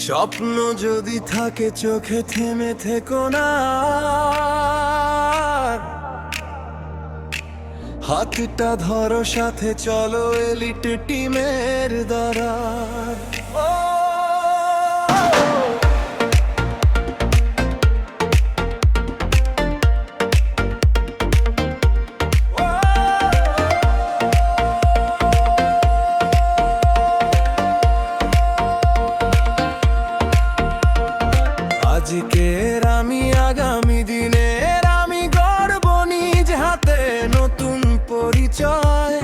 স্বপ্ন যদি থাকে চোখে থেমে থেকো না, হাতটা ধরো সাথে চলো এলিট টিমের দ্বারা। আজকের আমি আগামী দিনের আমি গর্ব নিজ হাতে, নতুন পরিচয়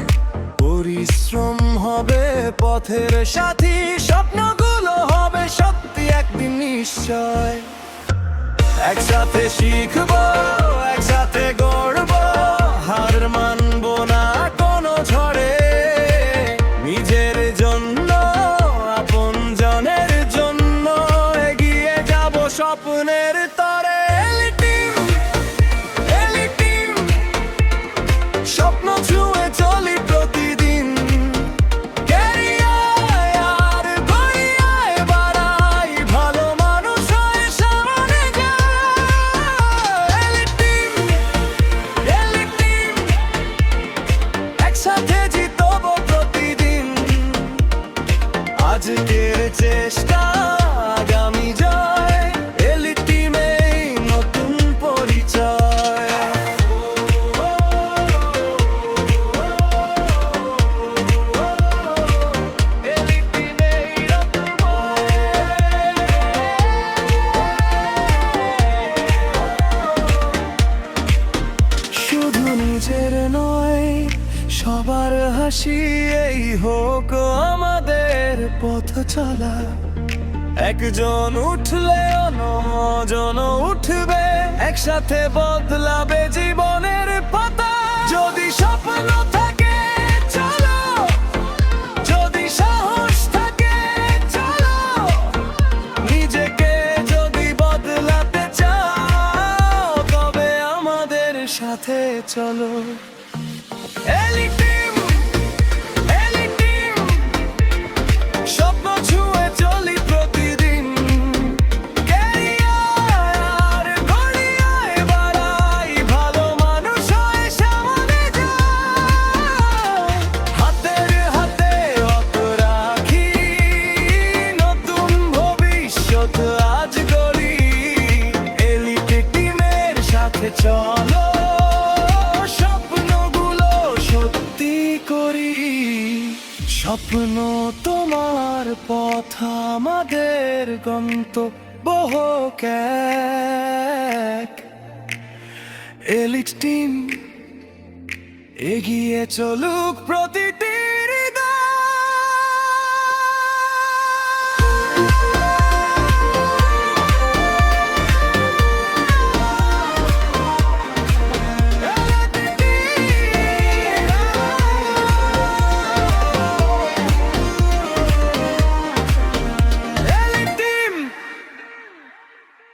পরিশ্রম হবে পথের সাথী, স্বপ্নগুলো হবে সত্যি একদিন নিশ্চয়। একসাথে শিখবো, একসাথে গড়বো, হার মানবো না কোনো ঝড়ে। নিজের জন্য আপন জনের জন্য এগিয়ে যাব স্বপ্নের তরে। স্বপ্ন ছুঁয়ে চলি প্রতিদিন, ক্যারিয়ার গড়িয়ায় বাড়াই, ভালো মানুষ হয়ে সামনে যাই। একসাথে জিতবো প্রতিদিন, আজকের চেষ্টা আগামী জয়, এলিট টিমেই নতুন পরিচয়। এলিট টিমেই নতুন শুধু নিজের নয়, সবার হাসি এই হোক আমাদের পথ চলা। একজন উঠলে অন্যজন উঠবে, একসাথে বদলাবে জীবনের পাতা। যদি স্বপ্ন থাকে চলো, যদি সাহস থাকে চলো, নিজেকে যদি বদলাতে চাও তবে আমাদের সাথে চলো। এলিট টিম, এলিট টিম, স্বপ্ন ছুঁয়ে চলি প্রতিদিন, ক্যারিয়ার গড়িয়ায় বাড়াই, ভালো মানুষ হয়ে সামনে যাই। হাতের হাতে অত রাখি, নতুন ভবিষ্যৎ আজ গড়ি, এলিট টিমের সাথে চলো, স্বপ্ন তোমার পথ আমাদের গন্তব্য হোক এক। এলিট টিম এগিয়ে চলুক প্রতিটি